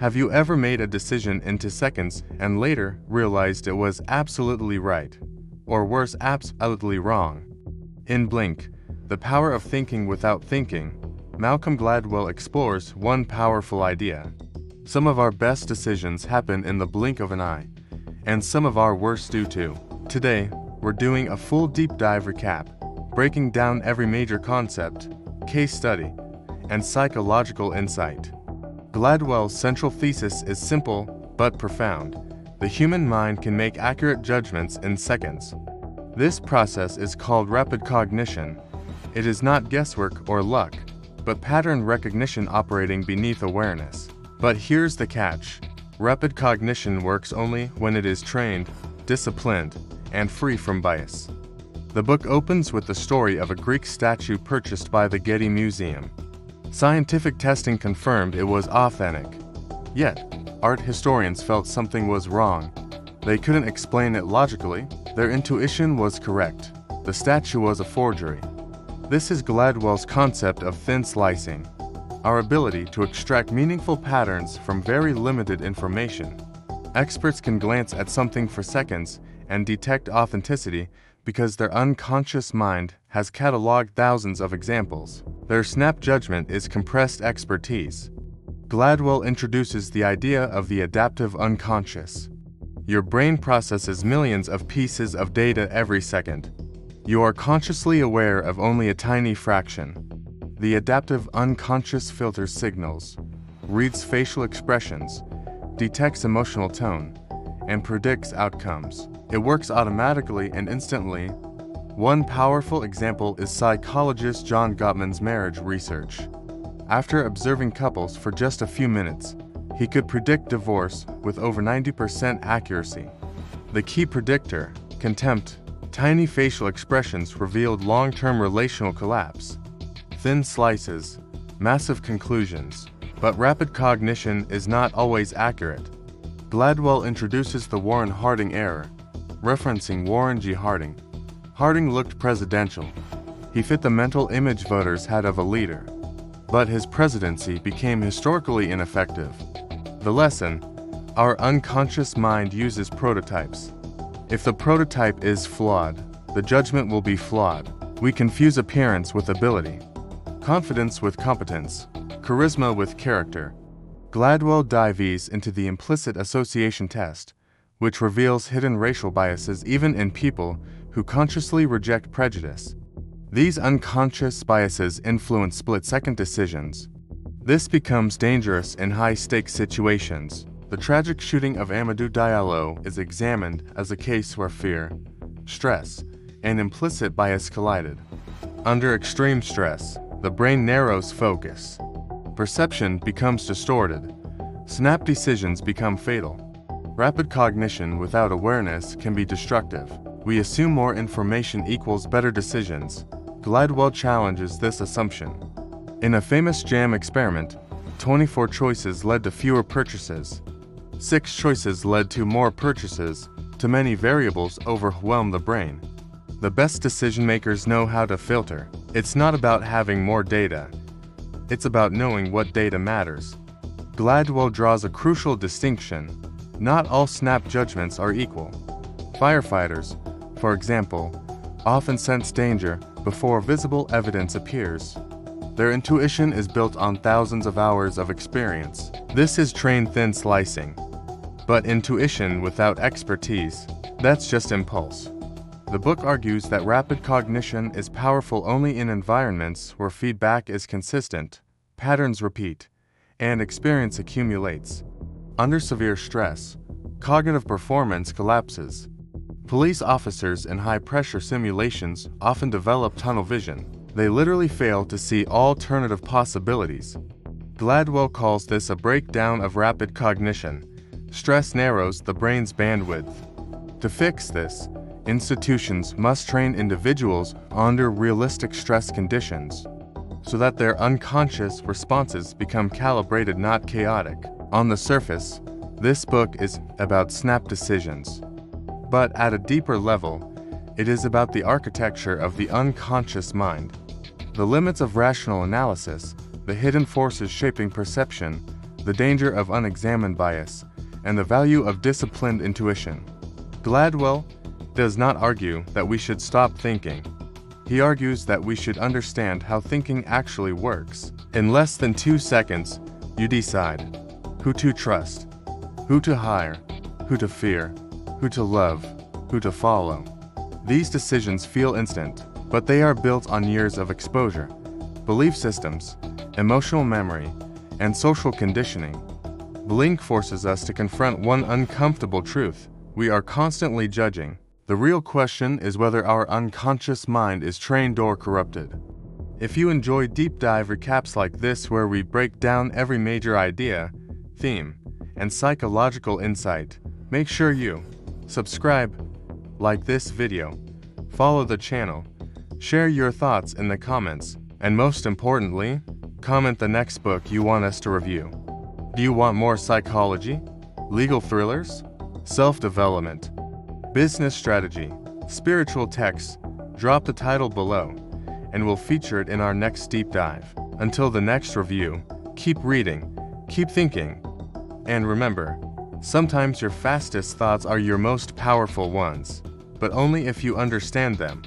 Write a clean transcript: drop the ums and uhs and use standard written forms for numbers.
Have you ever made a decision into seconds and later realized it was absolutely right? Or worse, absolutely wrong? In Blink, The Power of Thinking Without Thinking, Malcolm Gladwell explores one powerful idea. Some of our best decisions happen in the blink of an eye, and some of our worst do too. Today, we're doing a full deep dive recap, breaking down every major concept, case study, and psychological insight. Gladwell's central thesis is simple but profound. The human mind can make accurate judgments in seconds. This process is called rapid cognition. It is not guesswork or luck, but pattern recognition operating beneath awareness. But here's the catch. Rapid cognition works only when it is trained, disciplined, and free from bias. The book opens with the story of a Greek statue purchased by the Getty Museum. Scientific testing confirmed it was authentic. Yet, art historians felt something was wrong. They couldn't explain it logically. Their intuition was correct. The statue was a forgery. This is Gladwell's concept of thin slicing, our ability to extract meaningful patterns from very limited information. Experts can glance at something for seconds and detect authenticity because their unconscious mind has cataloged thousands of examples. Their snap judgment is compressed expertise. Gladwell introduces the idea of the adaptive unconscious. Your brain processes millions of pieces of data every second. You are consciously aware of only a tiny fraction. The adaptive unconscious filters signals, reads facial expressions, detects emotional tone, and predicts outcomes. It works automatically and instantly. One powerful example is psychologist John Gottman's marriage research. After observing couples for just a few minutes, he could predict divorce with over 90% accuracy. The key predictor, contempt, tiny facial expressions revealed long-term relational collapse. Thin slices, massive conclusions, but rapid cognition is not always accurate. Gladwell introduces the Warren Harding error, referencing Warren G. Harding. Harding looked presidential. He fit the mental image voters had of a leader. But his presidency became historically ineffective. The lesson: our unconscious mind uses prototypes. If the prototype is flawed, the judgment will be flawed. We confuse appearance with ability, confidence with competence, charisma with character. Gladwell dives into the implicit association test, which reveals hidden racial biases even in people who consciously reject prejudice. These unconscious biases influence split-second decisions. This becomes dangerous in high-stakes situations. The tragic shooting of Amadou Diallo is examined as a case where fear, stress, and implicit bias collided. Under extreme stress, the brain narrows focus. Perception becomes distorted. Snap decisions become fatal. Rapid cognition without awareness can be destructive. We assume more information equals better decisions. Gladwell challenges this assumption. In a famous jam experiment, 24 choices led to fewer purchases. 6 choices led to more purchases. Too many variables overwhelm the brain. The best decision makers know how to filter. It's not about having more data. It's about knowing what data matters. Gladwell draws a crucial distinction. Not all snap judgments are equal. Firefighters, for example, often sense danger before visible evidence appears. Their intuition is built on thousands of hours of experience. This is trained thin slicing. But intuition without expertise, that's just impulse. The book argues that rapid cognition is powerful only in environments where feedback is consistent, patterns repeat, and experience accumulates. Under severe stress, cognitive performance collapses. Police officers in high-pressure simulations often develop tunnel vision. They literally fail to see alternative possibilities. Gladwell calls this a breakdown of rapid cognition. Stress narrows the brain's bandwidth. To fix this, institutions must train individuals under realistic stress conditions so that their unconscious responses become calibrated, not chaotic. On the surface, this book is about snap decisions. But at a deeper level, it is about the architecture of the unconscious mind. The limits of rational analysis, the hidden forces shaping perception, the danger of unexamined bias, and the value of disciplined intuition. Gladwell does not argue that we should stop thinking. He argues that we should understand how thinking actually works. In less than 2 seconds, you decide who to trust, who to hire, who to fear, who to love, who to follow. These decisions feel instant, but they are built on years of exposure, belief systems, emotional memory, and social conditioning. Blink forces us to confront one uncomfortable truth: we are constantly judging. The real question is whether our unconscious mind is trained or corrupted. If you enjoy deep dive recaps like this where we break down every major idea, theme, and psychological insight, make sure you subscribe, like this video, follow the channel, share your thoughts in the comments, and most importantly, comment the next book you want us to review. Do you want more psychology, legal thrillers, self-development, business strategy, spiritual texts? Drop the title below, and we'll feature it in our next deep dive. Until the next review, keep reading, keep thinking, and remember, sometimes your fastest thoughts are your most powerful ones, but only if you understand them.